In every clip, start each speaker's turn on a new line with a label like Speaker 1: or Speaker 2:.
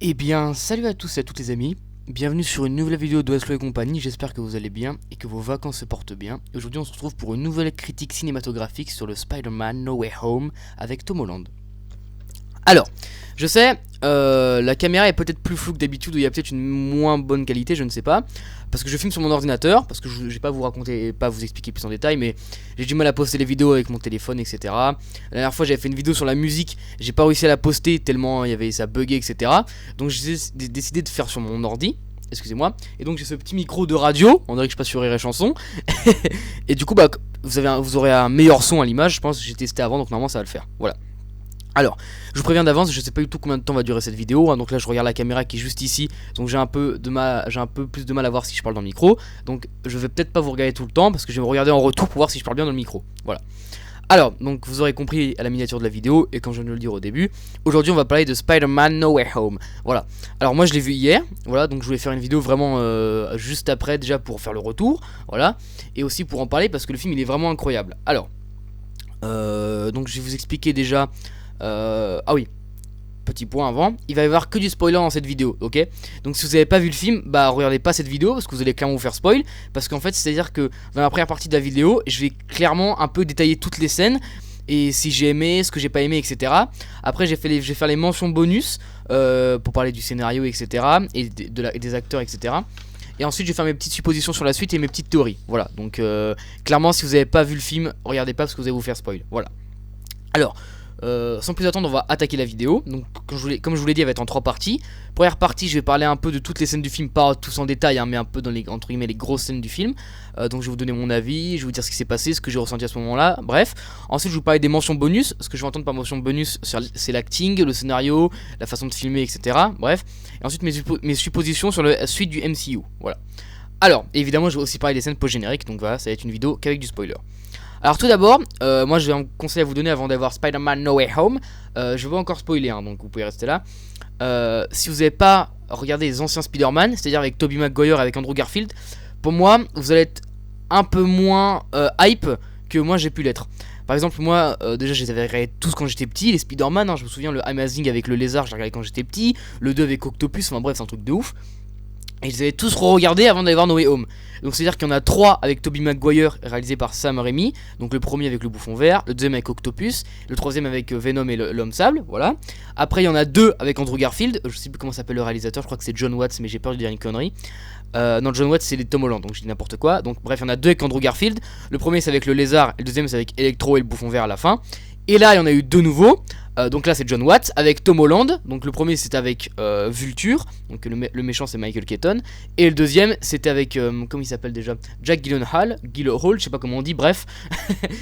Speaker 1: Eh bien, salut à tous et à toutes les amis, bienvenue sur une nouvelle vidéo de Westflow et compagnie, j'espère que vous allez bien et que vos vacances se portent bien. Aujourd'hui on se retrouve pour une nouvelle critique cinématographique sur le Spider-Man No Way Home avec Tom Holland. Alors, je sais, la caméra est peut-être plus floue que d'habitude, ou il y a peut-être une moins bonne qualité, je ne sais pas. Parce que je filme sur mon ordinateur, parce que je vais pas vous raconter, pas vous expliquer plus en détail, mais j'ai du mal à poster les vidéos avec mon téléphone, etc. La dernière fois j'avais fait une vidéo sur la musique, j'ai pas réussi à la poster tellement ça buguait, etc. Donc j'ai décidé de faire sur mon ordi. Excusez-moi. Et donc j'ai ce petit micro de radio, on dirait que je passe sur Rire et Chanson. Et du coup, bah, vous aurez un meilleur son à l'image, je pense que j'ai testé avant, donc normalement ça va le faire. Voilà. Alors, je vous préviens d'avance, je sais pas du tout combien de temps va durer cette vidéo, hein, donc là je regarde la caméra qui est juste ici, donc j'ai un peu plus de mal à voir si je parle dans le micro, donc je vais peut-être pas vous regarder tout le temps, parce que je vais me regarder en retour pour voir si je parle bien dans le micro, voilà. Alors, donc vous aurez compris à la miniature de la vidéo, et comme je viens de le dire au début, aujourd'hui on va parler de Spider-Man No Way Home, voilà. Alors moi je l'ai vu hier, voilà, donc je voulais faire une vidéo vraiment juste après déjà pour faire le retour, voilà, et aussi pour en parler parce que le film il est vraiment incroyable. Alors, donc je vais vous expliquer déjà... ah oui, petit point avant, il va y avoir que du spoiler dans cette vidéo, ok. Donc si vous n'avez pas vu le film, bah regardez pas cette vidéo parce que vous allez clairement vous faire spoil. Parce qu'en fait c'est à dire que dans la première partie de la vidéo, je vais clairement un peu détailler toutes les scènes et si j'ai aimé, ce que j'ai pas aimé, etc. Après je vais faire les mentions bonus pour parler du scénario, etc. Et des acteurs, etc. Et ensuite je vais faire mes petites suppositions sur la suite et mes petites théories. Voilà, donc clairement si vous n'avez pas vu le film, regardez pas parce que vous allez vous faire spoil. Voilà. Alors, sans plus attendre, on va attaquer la vidéo. Donc, comme je vous l'ai dit, elle va être en 3 parties. Première partie, je vais parler un peu de toutes les scènes du film, pas tous en détail, hein, mais un peu dans les, entre guillemets, les grosses scènes du film. Donc, je vais vous donner mon avis, je vais vous dire ce qui s'est passé, ce que j'ai ressenti à ce moment-là. Bref, ensuite, je vais vous parler des mentions bonus. Ce que je vais entendre par mention bonus, c'est l'acting, le scénario, la façon de filmer, etc. Bref, et ensuite mes suppositions sur la suite du MCU. Voilà. Alors, évidemment, je vais aussi parler des scènes post-génériques. Donc voilà, ça va être une vidéo qu'avec du spoiler. Alors tout d'abord, moi j'ai un conseil à vous donner avant d'avoir Spider-Man No Way Home. Je vais encore spoiler, hein, donc vous pouvez rester là. Si vous n'avez pas regardé les anciens Spider-Man, c'est-à-dire avec Tobey Maguire, avec Andrew Garfield, pour moi, vous allez être un peu moins hype que moi j'ai pu l'être. Par exemple, moi, déjà, je les avais regardés tous quand j'étais petit, les Spider-Man, hein, je me souviens, le Amazing avec le lézard, j'ai regardé quand j'étais petit, le 2 avec Octopus, enfin bref, c'est un truc de ouf. Et je les avais tous re-regardés avant d'aller voir No Way Home. Donc c'est à dire qu'il y en a 3 avec Tobey Maguire réalisé par Sam Raimi. Donc le premier avec le bouffon vert, le deuxième avec Octopus, le troisième avec Venom et l'homme sable, voilà. Après il y en a 2 avec Andrew Garfield, je sais plus comment s'appelle le réalisateur, je crois que c'est John Watts, mais j'ai peur de dire une connerie. Non, John Watts c'est Tom Holland, donc je dis n'importe quoi. Donc bref, il y en a 2 avec Andrew Garfield. Le premier c'est avec le lézard, et le deuxième c'est avec Electro et le bouffon vert à la fin. Et là il y en a eu 2 nouveaux. Donc là c'est John Watts avec Tom Holland. Donc le premier c'était avec Vulture. Donc le méchant c'est Michael Keaton. Et le deuxième c'était avec comment il s'appelle déjà, Jack Gyllenhaal, je sais pas comment on dit, bref.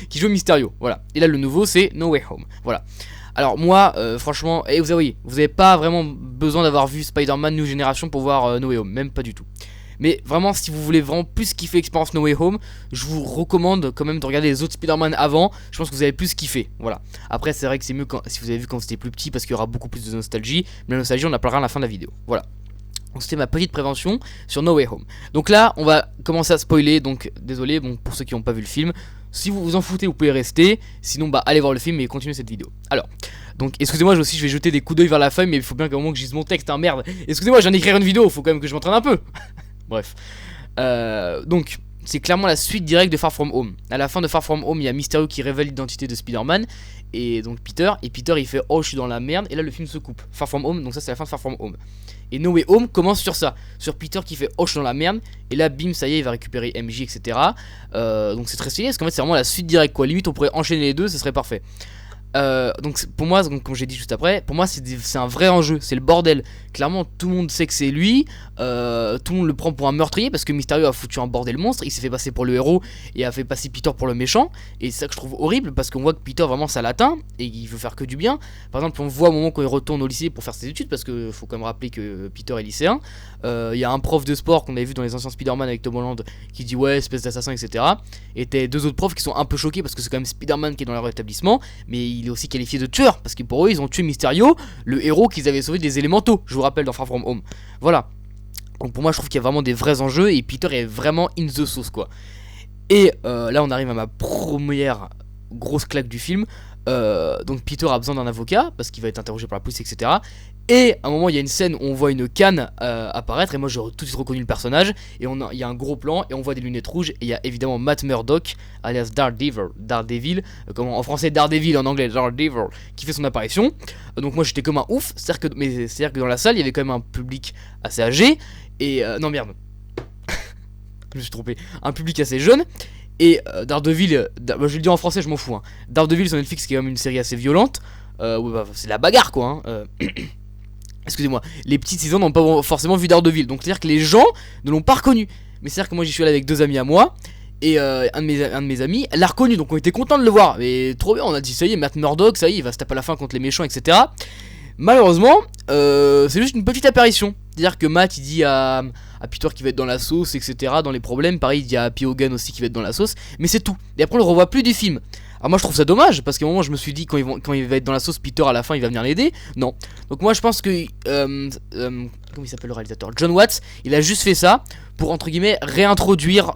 Speaker 1: Qui joue Mysterio. Voilà. Et là le nouveau c'est No Way Home. Voilà. Alors moi franchement, et vous avez pas vraiment besoin d'avoir vu Spider-Man New Generation pour voir No Way Home. Même pas du tout. Mais vraiment, si vous voulez vraiment plus kiffer l'expérience No Way Home, je vous recommande quand même de regarder les autres Spider-Man avant. Je pense que vous allez plus kiffer. Voilà. Après, c'est vrai que c'est mieux si vous avez vu quand c'était plus petit parce qu'il y aura beaucoup plus de nostalgie. Mais la nostalgie, on en parlera à la fin de la vidéo. Voilà. Donc c'était ma petite prévention sur No Way Home. Donc là, on va commencer à spoiler. Donc désolé, bon, pour ceux qui n'ont pas vu le film. Si vous vous en foutez, vous pouvez rester. Sinon, bah allez voir le film et continuez cette vidéo. Alors, donc excusez-moi, je vais jeter des coups d'œil vers la feuille, mais il faut bien qu'à un moment que je dise mon texte, hein, merde. Excusez-moi, je viens d'écrire une vidéo, il faut quand même que je m'entraîne un peu. Bref, donc c'est clairement la suite directe de Far From Home. À la fin de Far From Home, il y a Mysterio qui révèle l'identité de Spider-Man et donc Peter il fait oh je suis dans la merde, et là le film se coupe. Far From Home, donc ça c'est la fin de Far From Home. Et No Way Home commence sur ça, sur Peter qui fait oh je suis dans la merde, et là bim ça y est il va récupérer MJ, etc. Donc c'est très stylé parce qu'en fait c'est vraiment la suite directe quoi, limite on pourrait enchaîner les deux, ce serait parfait. Donc pour moi, comme j'ai dit juste après, pour moi c'est un vrai enjeu, c'est le bordel. Clairement tout le monde sait que c'est lui, tout le monde le prend pour un meurtrier parce que Mysterio a foutu un bordel monstre, il s'est fait passer pour le héros et a fait passer Peter pour le méchant. Et c'est ça que je trouve horrible parce qu'on voit que Peter vraiment ça l'atteint et il veut faire que du bien. Par exemple on voit au moment quand il retourne au lycée pour faire ses études, parce que faut quand même rappeler que Peter est lycéen. Il y a un prof de sport qu'on avait vu dans les anciens Spider-Man avec Tom Holland qui dit ouais espèce d'assassin, etc. Et t'as 2 autres profs qui sont un peu choqués parce que c'est quand même Spider-Man qui est dans leur établissement, mais il est aussi qualifié de tueur parce que pour eux ils ont tué Mysterio, le héros qu'ils avaient sauvé des élémentaux, je vous rappelle, dans Far From Home. Voilà. Donc pour moi je trouve qu'il y a vraiment des vrais enjeux et Peter est vraiment in the sauce quoi. Et là on arrive à ma première grosse claque du film. Donc Peter a besoin d'un avocat parce qu'il va être interrogé par la police, etc. Et à un moment il y a une scène où on voit une canne apparaître, et moi j'ai tout de suite reconnu le personnage, et il y a un gros plan et on voit des lunettes rouges, et il y a évidemment Matt Murdock alias Daredevil, comment en français Daredevil, en anglais Daredevil, qui fait son apparition. Donc moi j'étais comme un ouf, c'est-à-dire que dans la salle il y avait quand même un public assez âgé, et non merde, je me suis trompé, un public assez jeune. Et Daredevil, je vais le dire en français, je m'en fous, hein. Daredevil sur Netflix, qui est quand même une série assez violente, ouais, bah, c'est de la bagarre quoi, hein. Excusez-moi, les petites saisons n'ont pas forcément vu Daredevil, donc c'est-à-dire que les gens ne l'ont pas reconnu. Mais c'est-à-dire que moi j'y suis allé avec 2 amis à moi, et un de mes amis l'a reconnu, donc on était content de le voir. Mais trop bien, on a dit ça y est, Matt Murdock, ça y est, il va se taper à la fin contre les méchants, etc. Malheureusement, c'est juste une petite apparition. C'est-à-dire que Matt il dit à Peter qui va être dans la sauce, etc. Dans les problèmes, pareil il dit à Happy Hogan aussi qui va être dans la sauce, mais c'est tout. Et après on le revoit plus du film. Alors moi je trouve ça dommage, parce qu'à un moment je me suis dit quand il va être dans la sauce, Peter à la fin il va venir l'aider. Non. Donc moi je pense que comment il s'appelle le réalisateur, John Watts, il a juste fait ça pour entre guillemets réintroduire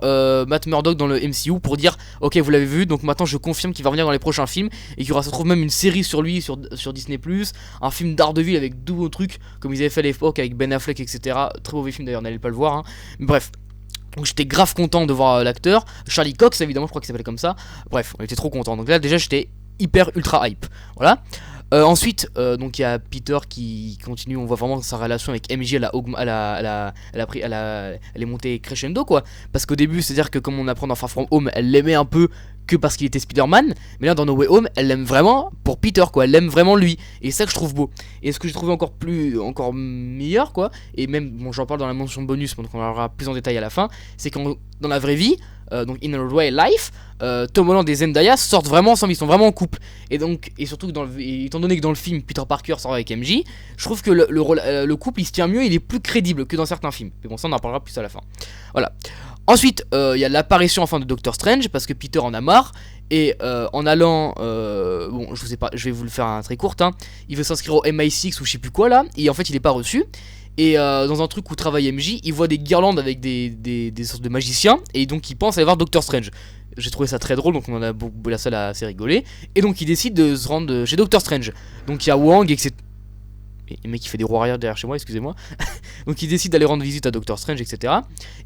Speaker 1: Matt Murdock dans le MCU, pour dire ok vous l'avez vu, donc maintenant je confirme qu'il va revenir dans les prochains films, et qu'il y aura se trouve même une série sur lui sur Disney+, un film Daredevil avec 2 beaux trucs comme ils avaient fait à l'époque avec Ben Affleck, etc. Très mauvais film d'ailleurs, n'allez pas le voir, hein. Mais bref. Donc j'étais grave content de voir l'acteur, Charlie Cox évidemment, je crois qu'il s'appelait comme ça. Bref, on était trop content. Donc là déjà j'étais hyper ultra hype. Voilà. Ensuite, donc il y a Peter qui continue, on voit vraiment sa relation avec MJ, elle est montée crescendo quoi. Parce qu'au début, c'est-à-dire que comme on apprend dans Far From Home, elle l'aimait un peu que parce qu'il était Spider-Man, mais là dans No Way Home, elle l'aime vraiment pour Peter quoi, elle l'aime vraiment lui, et c'est ça que je trouve beau. Et ce que j'ai trouvé encore meilleur quoi, et même, bon j'en parle dans la mention bonus, donc on en parlera plus en détail à la fin, c'est qu'en dans la vraie vie, donc in real life, Tom Holland et Zendaya sortent vraiment ensemble, ils sont vraiment en couple. Et donc, et surtout que étant donné que dans le film Peter Parker sort avec MJ, je trouve que le couple il se tient mieux, il est plus crédible que dans certains films. Mais bon, ça on en parlera plus à la fin. Voilà. Ensuite, il y a l'apparition enfin de Doctor Strange, parce que Peter en a marre. Et en allant, bon, je sais pas, je vais vous le faire un très court, hein. Il veut s'inscrire au MI6 ou je sais plus quoi là, et en fait il est pas reçu. Et dans un truc où travaille MJ, il voit des guirlandes avec des sortes de magiciens, et donc il pense aller voir Doctor Strange. J'ai trouvé ça très drôle, donc on en a la salle a assez rigolé. Et donc il décide de se rendre chez Doctor Strange. Donc il y a Wang, etc. Et le mec qui fait des roues arrière derrière chez moi, excusez-moi. Donc il décide d'aller rendre visite à Doctor Strange, etc.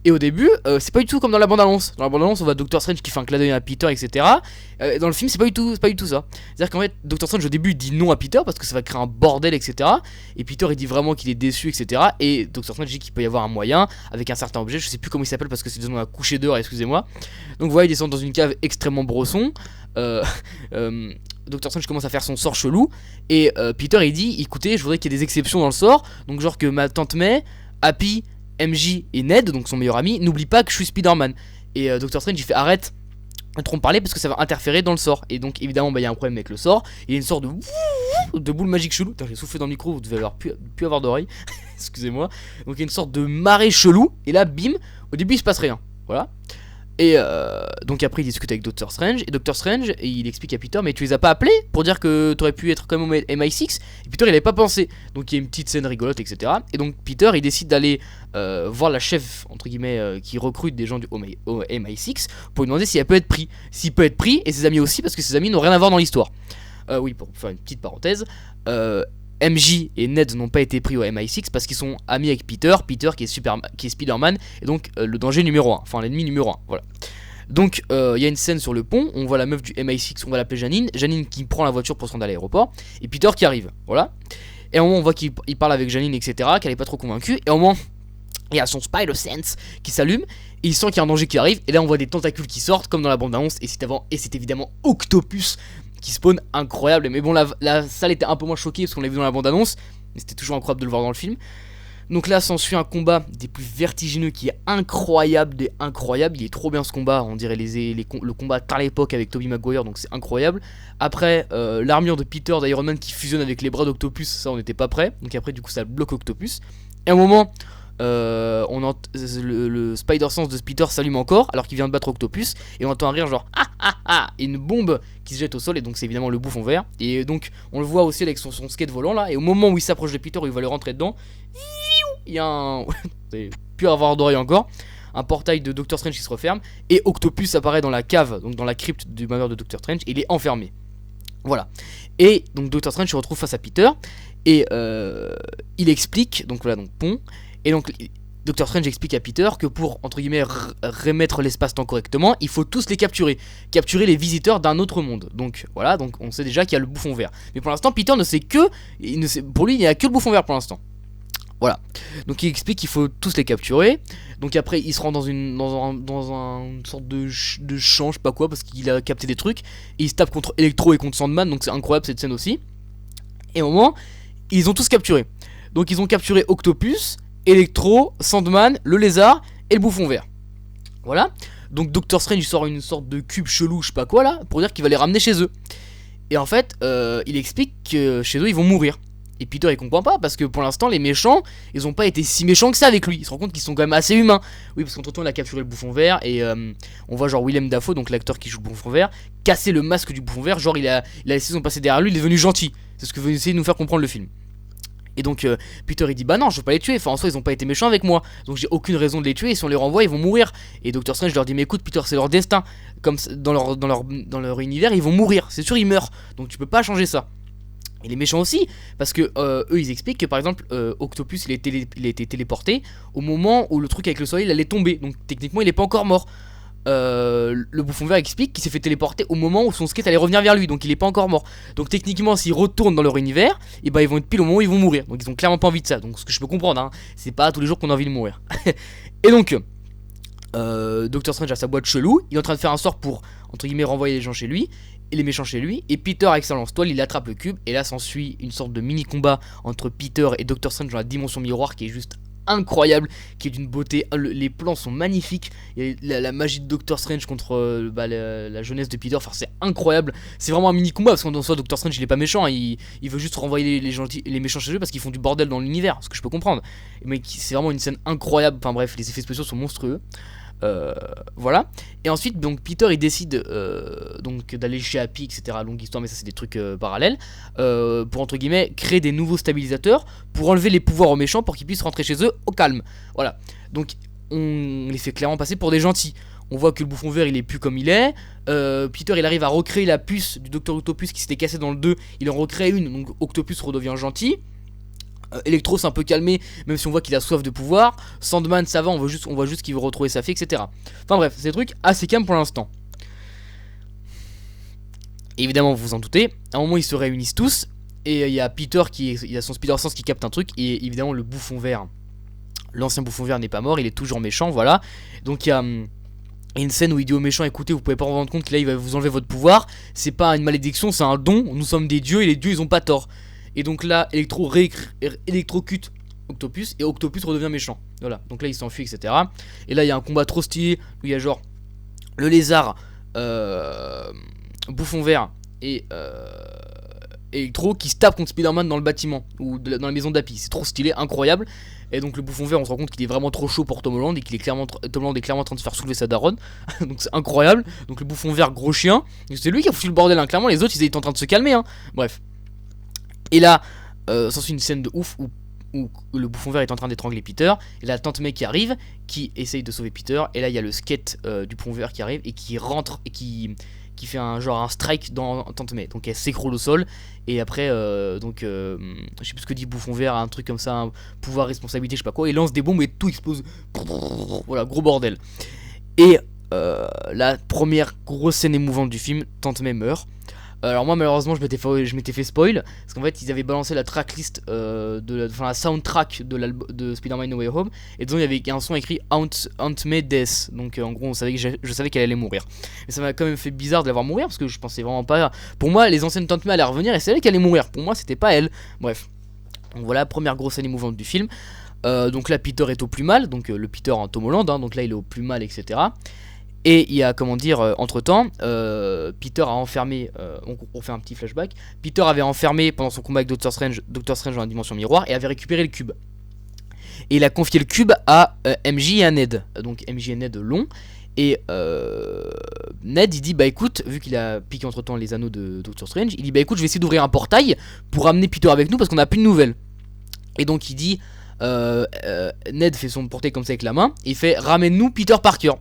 Speaker 1: Et au début, c'est pas du tout comme dans la bande-annonce. Dans la bande-annonce, on voit Doctor Strange qui fait un clin d'œil à Peter, etc. Dans le film, c'est pas du tout ça. C'est-à-dire qu'en fait, Doctor Strange au début il dit non à Peter parce que ça va créer un bordel, etc. Et Peter il dit vraiment qu'il est déçu, etc. Et Doctor Strange dit qu'il peut y avoir un moyen avec un certain objet. Je sais plus comment il s'appelle parce que c'est des noms à coucher d'heure, excusez-moi. Donc voilà, il descend dans une cave extrêmement brosson. Doctor Strange commence à faire son sort chelou. Et Peter il dit écoutez, je voudrais qu'il y ait des exceptions dans le sort. Donc genre que ma tante May, Happy, MJ et Ned, donc son meilleur ami, n'oublie pas que je suis Spider-Man. Et Doctor Strange il fait arrête de trop me parler parce que ça va interférer dans le sort. Et donc évidemment il y a un problème avec le sort. Il y a une sorte de boule magique chelou. Putain, j'ai soufflé dans le micro, vous devez avoir plus avoir d'oreilles. Excusez-moi. Donc il y a une sorte de marée chelou. Et là bim, au début il se passe rien. Voilà. Et donc après il discute avec Doctor Strange. Et Doctor Strange et il explique à Peter mais tu les as pas appelés pour dire que t'aurais pu être comme au MI6. Et Peter il avait pas pensé. Donc il y a une petite scène rigolote, etc. Et donc Peter il décide d'aller voir la chef entre guillemets qui recrute des gens du MI6 pour lui demander si elle peut être pris. S'il peut être pris, et ses amis aussi, parce que ses amis n'ont rien à voir dans l'histoire. Oui, pour faire une petite parenthèse, MJ et Ned n'ont pas été pris au MI6 parce qu'ils sont amis avec Peter qui est Spider-Man, et donc le danger numéro 1, enfin l'ennemi numéro 1, voilà. Donc il y a une scène sur le pont, on voit la meuf du MI6, on va l'appeler Janine qui prend la voiture pour se rendre à l'aéroport, et Peter qui arrive, voilà. Et à un moment on voit qu'il parle avec Janine, etc., qu'elle est pas trop convaincue, et à un moment il y a son Spider Sense qui s'allume, et il sent qu'il y a un danger qui arrive, et là on voit des tentacules qui sortent comme dans la bande-annonce, et c'est évidemment Octopus qui spawn, incroyable. Mais bon, la salle était un peu moins choquée parce qu'on l'a vu dans la bande-annonce, mais c'était toujours incroyable de le voir dans le film. Donc là s'ensuit un combat des plus vertigineux qui est incroyable, il est trop bien ce combat, on dirait le combat à l'époque avec Tobey Maguire, donc c'est incroyable. Après l'armure de Peter d'Iron Man qui fusionne avec les bras d'Octopus, ça on n'était pas prêt, donc après du coup ça bloque Octopus. Et à un moment le Spider-Sense de Peter s'allume encore alors qu'il vient de battre Octopus, et on entend un rire genre ah ah ah, et une bombe qui se jette au sol, et donc c'est évidemment le bouffon vert. Et donc on le voit aussi avec son skate volant là, et au moment où il s'approche de Peter, où il va le rentrer dedans, il y a un plus avoir d'oreille encore, un portail de Doctor Strange qui se referme, et Octopus apparaît dans la cave, donc dans la crypte du manoir de Doctor Strange, et il est enfermé. Voilà. Et donc Doctor Strange se retrouve face à Peter, Et il explique, donc voilà, donc pont. Et donc Doctor Strange explique à Peter que pour, entre guillemets, remettre l'espace-temps correctement, il faut tous les capturer. Capturer les visiteurs d'un autre monde. Donc voilà, donc on sait déjà qu'il y a le bouffon vert. Mais pour l'instant, Peter ne sait que... pour lui, il n'y a que le bouffon vert pour l'instant. Voilà. Donc il explique qu'il faut tous les capturer. Donc après, il se rend dans une sorte de champ, je sais pas quoi, parce qu'il a capté des trucs. Et il se tape contre Electro et contre Sandman. Donc c'est incroyable cette scène aussi. Et au moment, ils ont tous capturé. Donc ils ont capturé Octopus, Electro, Sandman, le lézard et le bouffon vert. Voilà. Donc Doctor Strange il sort une sorte de cube chelou, je sais pas quoi là, pour dire qu'il va les ramener chez eux. Et en fait, il explique que chez eux ils vont mourir. Et Peter il comprend pas parce que pour l'instant les méchants ils ont pas été si méchants que ça avec lui. Il se rend compte qu'ils sont quand même assez humains. Oui, parce qu'entre temps il a capturé le bouffon vert et on voit genre Willem Dafoe, donc l'acteur qui joue le bouffon vert, casser le masque du bouffon vert. Genre il a laissé son passé derrière lui, il est devenu gentil. C'est ce que veut essayer de nous faire comprendre le film. Et donc Peter il dit bah non je veux pas les tuer, enfin en soi ils ont pas été méchants avec moi, donc j'ai aucune raison de les tuer, et si on les renvoie ils vont mourir. Et Doctor Strange leur dit mais écoute Peter c'est leur destin, comme dans leur univers ils vont mourir, c'est sûr ils meurent, donc tu peux pas changer ça. Et les méchants aussi, parce que eux ils expliquent que par exemple Octopus il a été téléporté au moment où le truc avec le soleil il allait tomber, donc techniquement il est pas encore mort. Le bouffon vert explique qu'il s'est fait téléporter au moment où son skate allait revenir vers lui, donc il est pas encore mort. Donc techniquement s'ils retournent dans leur univers, et bah ils vont être pile au moment où ils vont mourir. Donc ils ont clairement pas envie de ça, donc ce que je peux comprendre hein, c'est pas tous les jours qu'on a envie de mourir. Et donc Doctor Strange a sa boîte chelou, il est en train de faire un sort pour entre guillemets renvoyer les gens chez lui et les méchants chez lui, et Peter avec sa lance-toile il attrape le cube, et là s'ensuit une sorte de mini combat entre Peter et Doctor Strange dans la dimension miroir qui est juste incroyable, qui est d'une beauté, les plans sont magnifiques, il y a la magie de Doctor Strange contre la jeunesse de Peter, enfin c'est incroyable, c'est vraiment un mini combat parce qu'en soi Doctor Strange il est pas méchant, il veut juste renvoyer les méchants chez eux parce qu'ils font du bordel dans l'univers, ce que je peux comprendre, mais c'est vraiment une scène incroyable, enfin bref les effets spéciaux sont monstrueux. Voilà. Et ensuite donc Peter il décide donc d'aller chez Happy, etc. Longue histoire mais ça c'est des trucs parallèles, pour entre guillemets créer des nouveaux stabilisateurs pour enlever les pouvoirs aux méchants pour qu'ils puissent rentrer chez eux au calme. Voilà. Donc on les fait clairement passer pour des gentils. On voit que le bouffon vert il est plus comme il est. Peter il arrive à recréer la puce du Docteur Octopus qui s'était cassée dans le 2. Il en recrée une, donc Octopus redevient gentil. Electro c'est un peu calmé, même si on voit qu'il a soif de pouvoir. Sandman ça va, on voit juste qu'il veut retrouver sa fille, etc. Enfin bref, c'est des trucs assez calmes pour l'instant. Évidemment, vous vous en doutez, à un moment ils se réunissent tous, et il y a Peter il a son Spider Sense qui capte un truc, et évidemment le bouffon vert, l'ancien bouffon vert n'est pas mort, il est toujours méchant, voilà. Donc il y a une scène où il dit aux méchants écoutez vous pouvez pas vous rendre compte que là il va vous enlever votre pouvoir, c'est pas une malédiction, c'est un don, nous sommes des dieux et les dieux ils ont pas tort. Et donc là, électrocute Octopus et Octopus redevient méchant. Voilà, donc là il s'enfuit, etc. Et là il y a un combat trop stylé où il y a genre le lézard, bouffon vert et Electro qui se tape contre Spider-Man dans le bâtiment ou dans la maison d'Happy. C'est trop stylé, incroyable. Et donc le bouffon vert, on se rend compte qu'il est vraiment trop chaud pour Tom Holland et qu'il est clairement Tom Holland est clairement en train de se faire soulever sa daronne. Donc c'est incroyable. Donc le bouffon vert, gros chien. C'est lui qui a foutu le bordel, hein. Clairement les autres ils étaient en train de se calmer, hein. Bref. Et là, s'ensuit une scène de ouf où le bouffon vert est en train d'étrangler Peter. Et là, Tante May qui arrive, qui essaye de sauver Peter. Et là, il y a le skate du bouffon vert qui arrive et qui rentre et qui fait un strike dans Tante May. Donc elle s'écroule au sol. Et après, je sais plus ce que dit bouffon vert, un truc comme ça, un pouvoir, responsabilité, je sais pas quoi. Il lance des bombes et tout explose. Voilà, gros bordel. Et la première grosse scène émouvante du film, Tante May meurt. Alors moi malheureusement je m'étais fait spoil parce qu'en fait ils avaient balancé la tracklist la soundtrack de Spider-Man No Way Home, et dedans il y avait un son écrit Aunt May Death, donc en gros on savait que je savais qu'elle allait mourir, mais ça m'a quand même fait bizarre de la voir mourir parce que je pensais vraiment pas, pour moi les anciennes Tante May allaient revenir et c'est elle qui allait mourir, pour moi c'était pas elle. Bref, donc voilà, première grosse scène émouvante du film. Donc là Peter est au plus mal, donc le Peter en Tom Holland, hein, donc là il est au plus mal, etc. Et il y a, entre temps, Peter a enfermé, on fait un petit flashback, Peter avait enfermé pendant son combat avec Doctor Strange dans la dimension miroir et avait récupéré le cube. Et il a confié le cube à MJ et à Ned, donc MJ et Ned long. Et Ned il dit bah écoute, vu qu'il a piqué entre temps les anneaux de Doctor Strange, il dit bah écoute je vais essayer d'ouvrir un portail pour amener Peter avec nous parce qu'on a plus de nouvelles. Et donc il dit, Ned fait son portail comme ça avec la main, et il fait ramène-nous Peter Parker.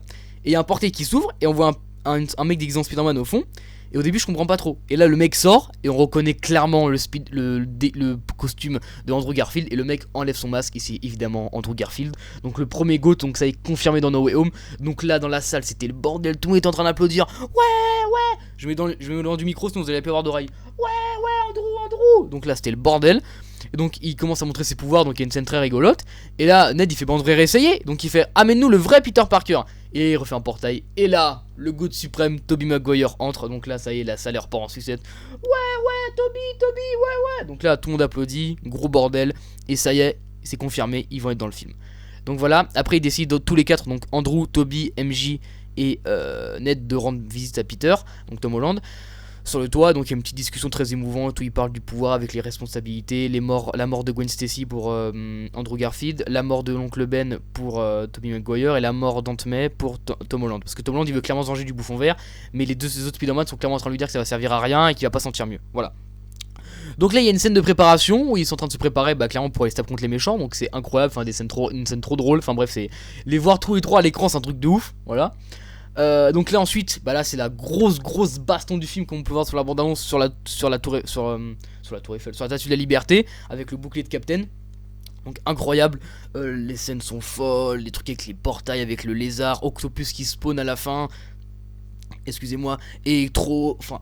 Speaker 1: Et il y a un portail qui s'ouvre et on voit un mec déguisé en Spider-Man au fond. Et au début je comprends pas trop. Et là le mec sort et on reconnaît clairement le costume de Andrew Garfield. Et le mec enlève son masque et c'est évidemment Andrew Garfield. Donc le premier GOAT, donc ça est confirmé dans No Way Home. Donc là dans la salle c'était le bordel, tout le monde était en train d'applaudir. Ouais. Je mets dans du micro sinon vous allez plus avoir d'oreille. Ouais Andrew. Donc là c'était le bordel. Et donc il commence à montrer ses pouvoirs, donc il y a une scène très rigolote. Et là Ned il fait, bon on devrait réessayer. Donc il fait, amène-nous le vrai Peter Parker. Et il refait un portail. Et là le GOAT suprême Tobey Maguire entre. Donc là ça y est, la salle repart en sucette. Ouais Tobey, ouais. Donc là tout le monde applaudit, gros bordel. Et ça y est, c'est confirmé, ils vont être dans le film. Donc voilà, après ils décident tous les quatre, donc Andrew, Tobey, MJ et Ned, de rendre visite à Peter, donc Tom Holland, sur le toit. Donc il y a une petite discussion très émouvante où il parle du pouvoir avec les responsabilités, la mort de Gwen Stacy pour Andrew Garfield, la mort de l'oncle Ben pour Tobey Maguire et la mort d'Aunt May pour Tom Holland. Parce que Tom Holland il veut clairement se venger du bouffon vert, mais les deux autres Spider-Man sont clairement en train de lui dire que ça va servir à rien et qu'il va pas sentir mieux. Voilà. Donc là il y a une scène de préparation où ils sont en train de se préparer clairement pour aller se taper contre les méchants. Donc c'est incroyable, enfin une scène trop drôle. Enfin bref, c'est les voir tous les trois à l'écran, c'est un truc de ouf. Voilà. Donc là ensuite, là c'est la grosse baston du film comme on peut voir sur la bande-annonce sur la tour Eiffel, sur la statue de la Liberté avec le bouclier de Captain. Donc incroyable, les scènes sont folles, les trucs avec les portails, avec le lézard, Octopus qui spawn à la fin. Excusez-moi, et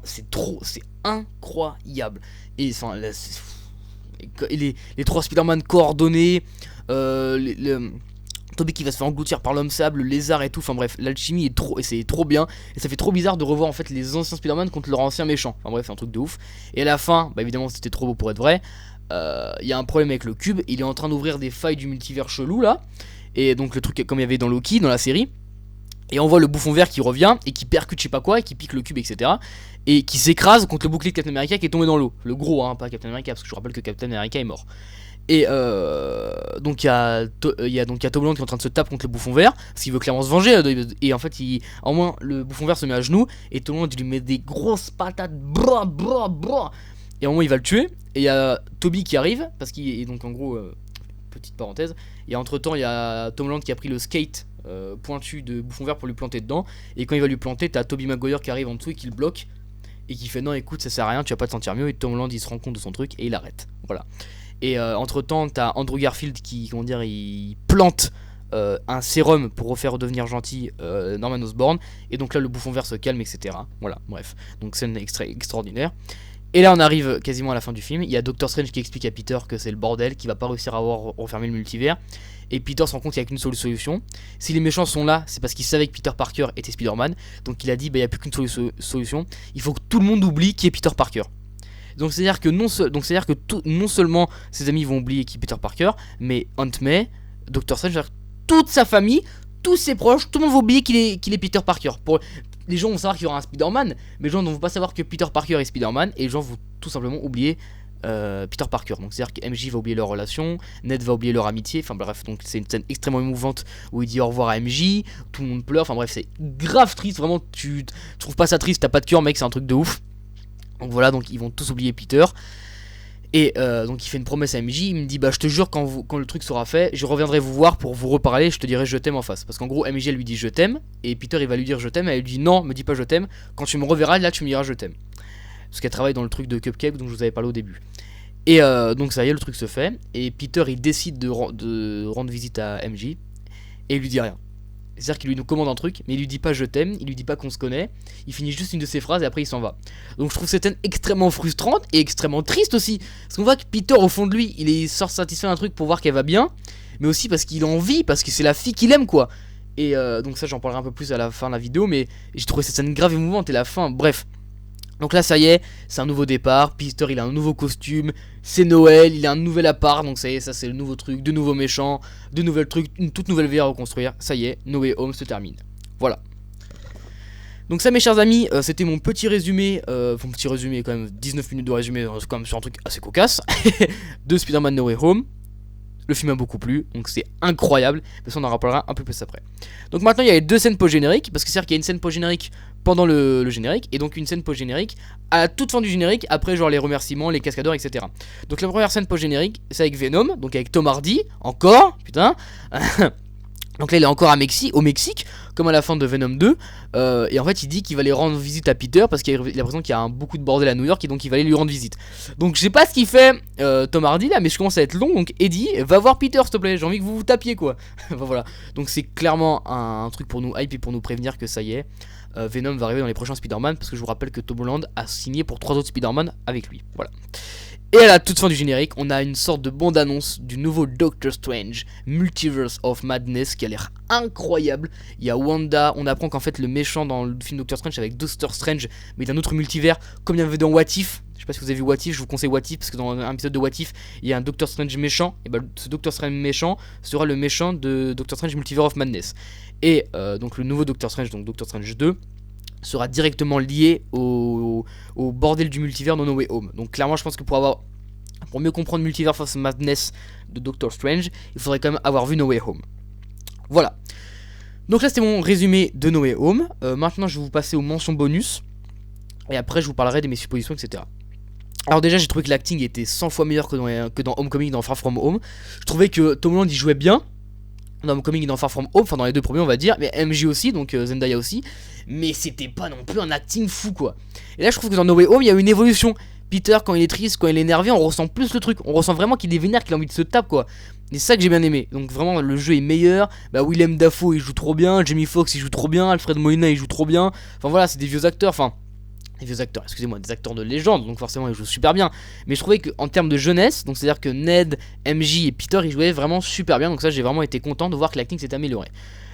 Speaker 1: c'est incroyable. Et enfin, les trois Spider-Man coordonnés, Tobey qui va se faire engloutir par l'homme sable, le lézard et tout. Enfin bref, l'alchimie c'est trop bien. Et ça fait trop bizarre de revoir en fait les anciens Spider-Man contre leurs anciens méchants. Enfin bref, un truc de ouf. Et à la fin, évidemment c'était trop beau pour être vrai. Il y a un problème avec le cube. Il est en train d'ouvrir des failles du multivers chelou là. Et donc le truc comme il y avait dans Loki, dans la série. Et on voit le bouffon vert qui revient et qui percute je sais pas quoi et qui pique le cube, etc. Et qui s'écrase contre le bouclier de Captain America qui est tombé dans l'eau. Le gros, hein, pas Captain America, parce que je vous rappelle que Captain America est mort. Et donc il y a Tom Holland qui est en train de se taper contre le bouffon vert parce qu'il veut clairement se venger. Et en fait, au moins le bouffon vert se met à genoux et Tom Holland lui met des grosses patates. Et au moment il va le tuer. Et il y a Tobey qui arrive parce qu'il est donc en gros. Petite parenthèse. Et entre temps, il y a Tom Holland qui a pris le skate pointu de bouffon vert pour lui planter dedans. Et quand il va lui planter, t'as Tobey Maguire qui arrive en dessous et qui le bloque. Et qui fait non, écoute, ça sert à rien, tu vas pas te sentir mieux. Et Tom Holland il se rend compte de son truc et il arrête. Voilà. Et entre temps, t'as Andrew Garfield qui, il plante un sérum pour refaire redevenir gentil Norman Osborn. Et donc là, le bouffon vert se calme, etc. Voilà, bref. Donc scène extraordinaire. Et là on arrive quasiment à la fin du film. Il y a Doctor Strange qui explique à Peter que c'est le bordel, qu'il va pas réussir à refermer le multivers. Et Peter se rend compte qu'il n'y a qu'une seule solution. Si les méchants sont là, c'est parce qu'ils savaient que Peter Parker était Spider-Man. Donc il a dit, il n'y a plus qu'une solution. Il faut que tout le monde oublie qui est Peter Parker. Donc c'est-à-dire que non seulement ses amis vont oublier qui est Peter Parker, mais Aunt May, Doctor Strange, toute sa famille, tous ses proches, tout le monde va oublier qu'il est Peter Parker. Les gens vont savoir qu'il y aura un Spider-Man, mais les gens ne vont pas savoir que Peter Parker est Spider-Man, et les gens vont tout simplement oublier Peter Parker. Donc c'est-à-dire que MJ va oublier leur relation, Ned va oublier leur amitié, enfin bref, donc c'est une scène extrêmement émouvante où il dit au revoir à MJ, tout le monde pleure, enfin bref, c'est grave triste, vraiment, tu trouves pas ça triste, t'as pas de cœur mec, c'est un truc de ouf. Donc voilà, donc ils vont tous oublier Peter. Et donc il fait une promesse à MJ, il me dit je te jure quand le truc sera fait, je reviendrai vous voir pour vous reparler, je te dirai je t'aime en face. Parce qu'en gros MJ elle lui dit je t'aime, et Peter il va lui dire je t'aime, et elle lui dit non, me dis pas je t'aime, quand tu me reverras là tu me diras je t'aime. Parce qu'elle travaille dans le truc de Cupcake dont je vous avais parlé au début. Et donc ça y est, le truc se fait, et Peter il décide de rendre visite à MJ, et il lui dit rien. C'est-à-dire qu'il lui commande un truc, mais il lui dit pas je t'aime, il lui dit pas qu'on se connaît, il finit juste une de ses phrases et après il s'en va. Donc je trouve cette scène extrêmement frustrante et extrêmement triste aussi. Parce qu'on voit que Peter au fond de lui, il sort satisfait d'un truc pour voir qu'elle va bien, mais aussi parce qu'il a envie, parce que c'est la fille qu'il aime quoi. Et donc ça j'en parlerai un peu plus à la fin de la vidéo, mais j'ai trouvé cette scène grave émouvante et la fin, bref. Donc là ça y est, c'est un nouveau départ, Peter il a un nouveau costume, c'est Noël, il a un nouvel appart, donc ça y est, ça c'est le nouveau truc, de nouveaux méchants, de nouvelles trucs, une toute nouvelle vie à reconstruire, ça y est, No Way Home se termine. Voilà. Donc ça mes chers amis, c'était mon petit résumé, quand même 19 minutes de résumé, c'est quand même sur un truc assez cocasse, de Spider-Man No Way Home. Le film m'a beaucoup plu, donc c'est incroyable, mais ça on en reparlera un peu plus après. Donc maintenant il y a les deux scènes post-génériques, parce que c'est-à-dire qu'il y a une scène post-générique pendant le générique, et donc une scène post-générique à la toute fin du générique, après genre les remerciements, les cascadeurs, etc. Donc la première scène post-générique, c'est avec Venom, donc avec Tom Hardy, encore, putain, Donc là il est encore au Mexique, comme à la fin de Venom 2. Et en fait il dit qu'il va aller rendre visite à Peter parce qu'il a l'impression qu'il y a beaucoup de bordel à New York et donc il va aller lui rendre visite. Donc je sais pas ce qu'il fait Tom Hardy là, mais je commence à être long. Donc Eddie, va voir Peter s'il te plaît, j'ai envie que vous vous tapiez quoi. Enfin, voilà, donc c'est clairement un truc pour nous hype et pour nous prévenir que ça y est, Venom va arriver dans les prochains Spider-Man. Parce que je vous rappelle que Tom Holland a signé pour 3 autres Spider-Man avec lui, voilà. Et à la toute fin du générique, on a une sorte de bande-annonce du nouveau Doctor Strange, Multiverse of Madness, qui a l'air incroyable. Il y a Wanda, on apprend qu'en fait le méchant dans le film Doctor Strange avec Doctor Strange, mais d'un autre multivers, comme il y avait dans What If. Je sais pas si vous avez vu What If, je vous conseille What If, parce que dans un épisode de What If, il y a un Doctor Strange méchant, et bah ce Doctor Strange méchant sera le méchant de Doctor Strange Multiverse of Madness. Et donc le nouveau Doctor Strange, donc Doctor Strange 2, sera directement lié au bordel du multivers dans No Way Home. Donc clairement je pense que pour mieux comprendre Multiverse of Madness de Doctor Strange, il faudrait quand même avoir vu No Way Home. Voilà. Donc là c'était mon résumé de No Way Home. Maintenant je vais vous passer aux mentions bonus. Et après je vous parlerai de mes suppositions, etc. Alors déjà j'ai trouvé que l'acting était 100 fois meilleur que dans Homecoming, dans Far From Home. Je trouvais que Tom Holland y jouait bien dans Homecoming et dans Far From Home, enfin dans les deux premiers on va dire, mais MJ aussi, donc Zendaya aussi, mais c'était pas non plus un acting fou quoi. Et là je trouve que dans No Way Home il y a une évolution. Peter quand il est triste, quand il est énervé, on ressent plus le truc, on ressent vraiment qu'il est vénère, qu'il a envie de se taper quoi. Et c'est ça que j'ai bien aimé, donc vraiment le jeu est meilleur. Bah Willem Dafoe il joue trop bien, Jamie Foxx il joue trop bien, Alfred Molina il joue trop bien, enfin voilà c'est des vieux acteurs, enfin... des vieux acteurs, excusez-moi, des acteurs de légende, donc forcément ils jouent super bien. Mais je trouvais qu'en termes de jeunesse, donc c'est à dire que Ned, MJ et Peter ils jouaient vraiment super bien. Donc ça j'ai vraiment été content de voir que l'acting s'est amélioré.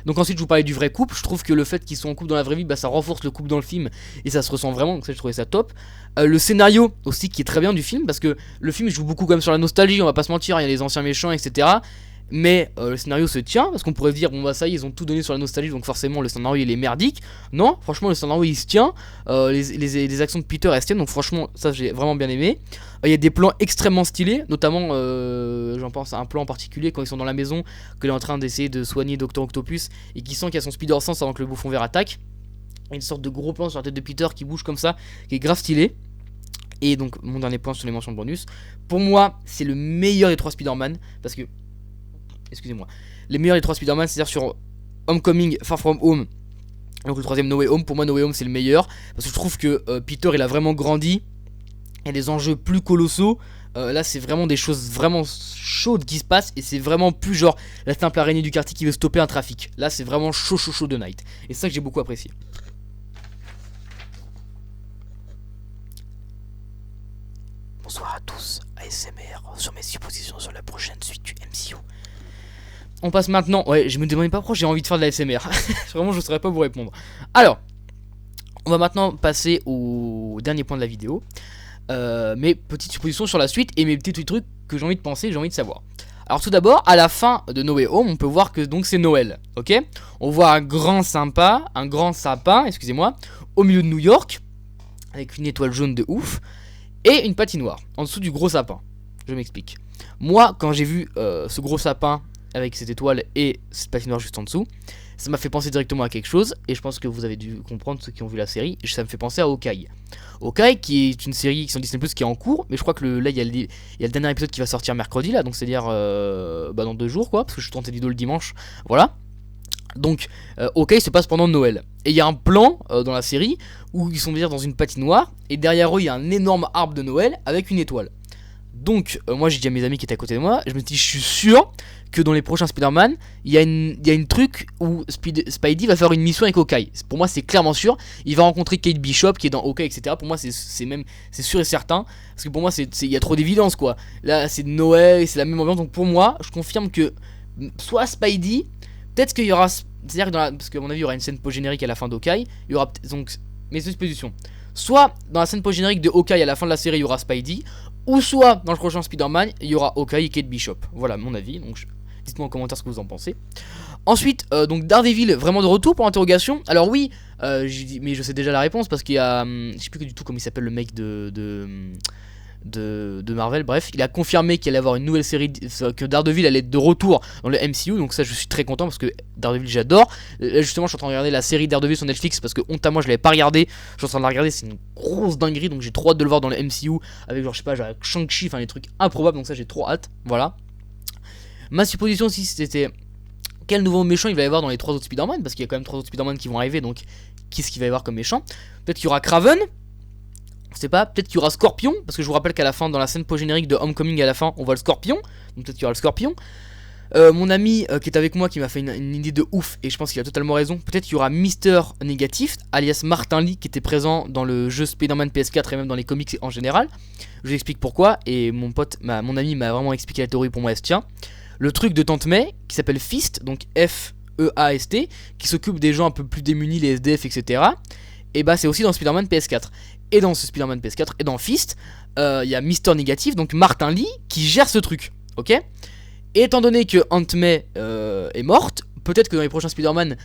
Speaker 1: Donc ensuite je vous parlais du vrai couple. Je trouve que le fait qu'ils soient en couple dans la vraie vie, bah ça renforce le couple dans le film et ça se ressent vraiment, donc ça je trouvais ça top. Le scénario aussi qui est très bien du film, parce que le film joue beaucoup comme sur la nostalgie, on va pas se mentir, il y a les anciens méchants etc. Mais le scénario se tient, parce qu'on pourrait se dire bon bah ça y est, ils ont tout donné sur la nostalgie, donc forcément le scénario il est merdique. Non, franchement le scénario il se tient, les actions de Peter elles se tiennent, donc franchement ça j'ai vraiment bien aimé. Il y a des plans extrêmement stylés, notamment j'en pense à un plan en particulier quand ils sont dans la maison, qu'il est en train d'essayer de soigner Dr Octopus et qu'il sent qu'il y a son Spider Sense avant que le bouffon vert attaque. Il y a une sorte de gros plan sur la tête de Peter qui bouge comme ça, qui est grave stylé. Et donc mon dernier point sur les mentions bonus, pour moi c'est le meilleur des 3 Spider-Man, parce que excusez-moi, les meilleurs des 3 Spider-Man, c'est-à-dire sur Homecoming, Far From Home, donc le troisième No Way Home. Pour moi No Way Home c'est le meilleur, parce que je trouve que Peter il a vraiment grandi, il y a des enjeux plus colossaux. Là c'est vraiment des choses vraiment chaudes qui se passent, et c'est vraiment plus genre la simple araignée du quartier qui veut stopper un trafic. Là c'est vraiment chaud de Night, et c'est ça que j'ai beaucoup apprécié. Bonsoir à tous, ASMR sur mes suppositions sur la prochaine suite du MCU. On passe maintenant, ouais je me demandais pas pourquoi j'ai envie de faire de la ASMR. Vraiment je ne saurais pas vous répondre. Alors, on va maintenant passer au dernier point de la vidéo. Mes petites suppositions sur la suite et mes petits trucs que j'ai envie de penser, j'ai envie de savoir. Alors tout d'abord, à la fin de No Way Home, on peut voir que donc c'est Noël, ok. On voit un grand sapin, excusez-moi, au milieu de New York, avec une étoile jaune de ouf, et une patinoire, en dessous du gros sapin. Je m'explique. Moi, quand j'ai vu ce gros sapin avec cette étoile et cette patinoire juste en dessous, ça m'a fait penser directement à quelque chose, et je pense que vous avez dû comprendre ceux qui ont vu la série, ça me fait penser à Hawkeye. Hawkeye qui est une série sur Disney+, qui est en cours, mais je crois que là il y a le dernier épisode qui va sortir mercredi là, donc c'est à dire dans 2 jours quoi, parce que je suis tenté d'idole le dimanche, voilà. Donc Hawkeye se passe pendant Noël, et il y a un plan dans la série où ils sont dire dans une patinoire, et derrière eux il y a un énorme arbre de Noël avec une étoile. Donc moi j'ai dit à mes amis qui étaient à côté de moi, je me dis je suis sûr que dans les prochains Spider-Man, il y a une truc où Spidey va faire une mission avec Hawkeye. Pour moi c'est clairement sûr. Il va rencontrer Kate Bishop qui est dans Hawkeye, etc. Pour moi c'est sûr et certain. Parce que pour moi il y a trop d'évidence quoi. Là c'est Noël, c'est la même ambiance. Donc pour moi je confirme que soit Spidey, peut-être qu'il y aura, c'est-à-dire que parce qu'à mon avis il y aura une scène post-générique à la fin d'Hawkeye. Il y aura donc mes suppositions. Soit dans la scène post-générique de Hawkeye à la fin de la série il y aura Spidey, ou soit dans le prochain Spider-Man il y aura Hawkeye et Kate Bishop. Voilà mon avis, donc dites-moi en commentaire ce que vous en pensez. Ensuite, donc Daredevil vraiment de retour pour interrogation. Alors oui, mais je sais déjà la réponse parce qu'il y a, je sais plus du tout comment il s'appelle le mec de Marvel, bref, il a confirmé qu'il allait avoir une nouvelle série, que Daredevil allait être de retour dans le MCU, donc ça je suis très content parce que Daredevil j'adore. Justement je suis en train de regarder la série Daredevil sur Netflix parce que honte à moi je l'avais pas regardé, je suis en train de la regarder, c'est une grosse dinguerie, donc j'ai trop hâte de le voir dans le MCU avec genre je sais pas, genre Shang-Chi, enfin des trucs improbables, donc ça j'ai trop hâte, voilà. Ma supposition aussi c'était quel nouveau méchant il va y avoir dans les 3 autres Spider-Man, parce qu'il y a quand même 3 autres Spider-Man qui vont arriver, donc qu'est-ce qu'il va y avoir comme méchant? Peut-être qu'il y aura Kraven, on sait pas, peut-être qu'il y aura Scorpion, parce que je vous rappelle qu'à la fin, dans la scène post-générique de Homecoming, à la fin, on voit le Scorpion, donc peut-être qu'il y aura le Scorpion. Mon ami qui est avec moi, qui m'a fait une idée de ouf, et je pense qu'il a totalement raison, peut-être qu'il y aura Mister Négatif, alias Martin Lee, qui était présent dans le jeu Spider-Man PS4 et même dans les comics en général. Je vous explique pourquoi, et mon ami m'a vraiment expliqué la théorie, pour moi elle se tient. Le truc de Tante May, qui s'appelle Fist, donc F-E-A-S-T, qui s'occupe des gens un peu plus démunis, les SDF, etc. Et bah c'est aussi dans Spider-Man PS4. Et dans ce Spider-Man PS4 et dans Fist, il y a Mister Négatif, donc Martin Lee, qui gère ce truc, ok? Et étant donné que Aunt May est morte, peut-être que dans les prochains Spider-Man,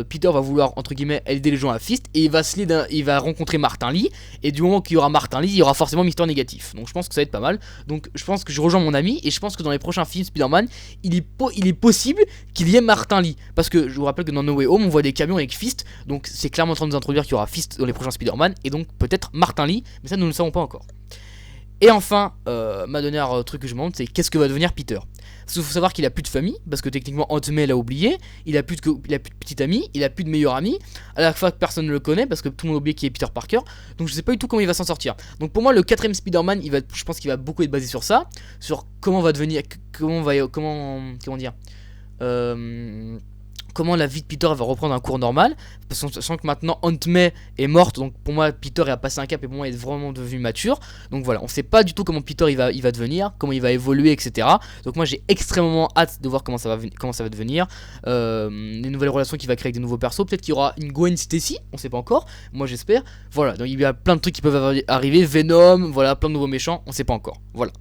Speaker 1: Peter va vouloir, entre guillemets, aider les gens à Fist, et il va rencontrer Martin Lee, et du moment qu'il y aura Martin Lee, il y aura forcément Mister Négatif. Donc je pense que ça va être pas mal. Donc je pense que je rejoins mon ami, et je pense que dans les prochains films Spider-Man, il est possible qu'il y ait Martin Lee. Parce que je vous rappelle que dans No Way Home, on voit des camions avec Fist, donc c'est clairement en train de nous introduire qu'il y aura Fist dans les prochains Spider-Man, et donc peut-être Martin Lee, mais ça nous ne le savons pas encore. Et enfin, ma dernière truc que je me demande, c'est qu'est-ce que va devenir Peter? Parce qu'il faut savoir qu'il a plus de famille, parce que techniquement Aunt May l'a oublié, il a plus de petite amie, il a plus de meilleur ami, à la fois que personne ne le connaît, parce que tout le monde a oublié qui est Peter Parker, donc je sais pas du tout comment il va s'en sortir. Donc pour moi, le 4ème Spider-Man, je pense qu'il va beaucoup être basé sur ça, sur comment va devenir, comment la vie de Peter va reprendre un cours normal, parce qu'on sent que maintenant Aunt May est morte, donc pour moi Peter a passé un cap et pour moi il est vraiment devenu mature. Donc voilà, on sait pas du tout comment Peter il va devenir, comment il va évoluer, etc. Donc moi j'ai extrêmement hâte de voir comment ça va devenir, les nouvelles relations qu'il va créer avec des nouveaux persos. Peut-être qu'il y aura une Gwen Stacy, on sait pas encore, moi j'espère. Voilà, donc il y a plein de trucs qui peuvent arriver, Venom, voilà, plein de nouveaux méchants, on sait pas encore, voilà.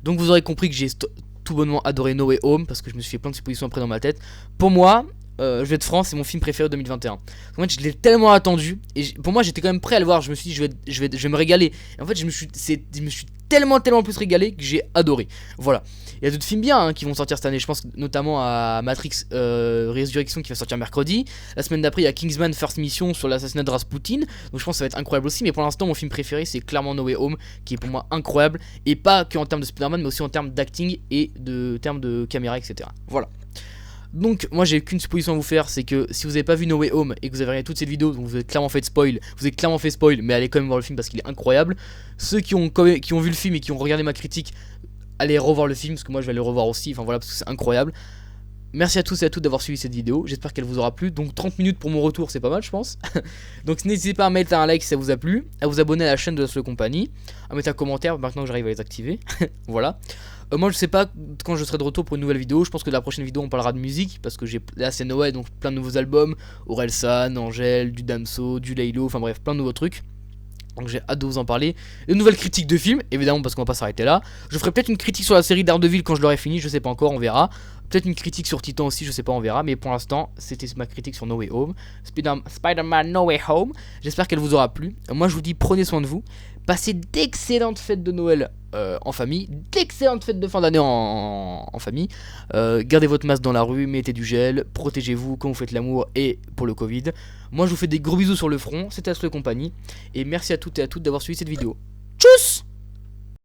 Speaker 1: Donc vous aurez compris que j'ai tout bonnement adoré No Way Home, parce que je me suis fait plein de suppositions après dans ma tête. Pour moi, je vais être franc, c'est mon film préféré de 2021. En fait, je l'ai tellement attendu, et pour moi j'étais quand même prêt à le voir. Je me suis dit je vais me régaler. Et en fait je me suis tellement plus régalé que j'ai adoré. Voilà. Il y a d'autres films bien qui vont sortir cette année. Je pense notamment à Matrix Resurrection qui va sortir mercredi. La semaine d'après il y a Kingsman First Mission sur l'assassinat de Rasputin. Donc je pense que ça va être incroyable aussi. Mais pour l'instant mon film préféré c'est clairement No Way Home, qui est pour moi incroyable. Et pas que en termes de Spider-Man, mais aussi en termes d'acting et de termes de caméra, etc. Voilà. Donc moi j'ai qu'une supposition à vous faire, c'est que si vous n'avez pas vu No Way Home et que vous avez regardé toute cette vidéo, donc vous avez clairement fait spoil, mais allez quand même voir le film parce qu'il est incroyable. Ceux qui ont vu le film et qui ont regardé ma critique, allez revoir le film, parce que moi je vais le revoir aussi, enfin voilà, parce que c'est incroyable. Merci à tous et à toutes d'avoir suivi cette vidéo, j'espère qu'elle vous aura plu. Donc 30 minutes pour mon retour, c'est pas mal je pense. Donc n'hésitez pas à mettre un like si ça vous a plu, à vous abonner à la chaîne de Slow Company, à mettre un commentaire maintenant que j'arrive à les activer. Voilà. Moi je sais pas quand je serai de retour pour une nouvelle vidéo. Je pense que la prochaine vidéo on parlera de musique, parce que là c'est Noël, donc plein de nouveaux albums, Orelsan, Angèle, du Damso, du Laylo, enfin bref plein de nouveaux trucs. Donc j'ai hâte de vous en parler. De nouvelles critiques de films, évidemment, parce qu'on va pas s'arrêter là. Je ferai peut-être une critique sur la série Daredevil quand je l'aurai fini, je sais pas encore, on verra. Peut-être une critique sur Titan aussi, je sais pas, on verra. Mais pour l'instant, c'était ma critique sur No Way Home, Spider-Man No Way Home. J'espère qu'elle vous aura plu. Moi je vous dis, prenez soin de vous. Passez d'excellentes fêtes de Noël en famille, d'excellentes fêtes de fin d'année en famille. Gardez votre masque dans la rue, mettez du gel, protégez-vous quand vous faites l'amour et pour le Covid. Moi je vous fais des gros bisous sur le front, c'était Astro et compagnie, et merci à toutes et à toutes d'avoir suivi cette vidéo. Tchuss!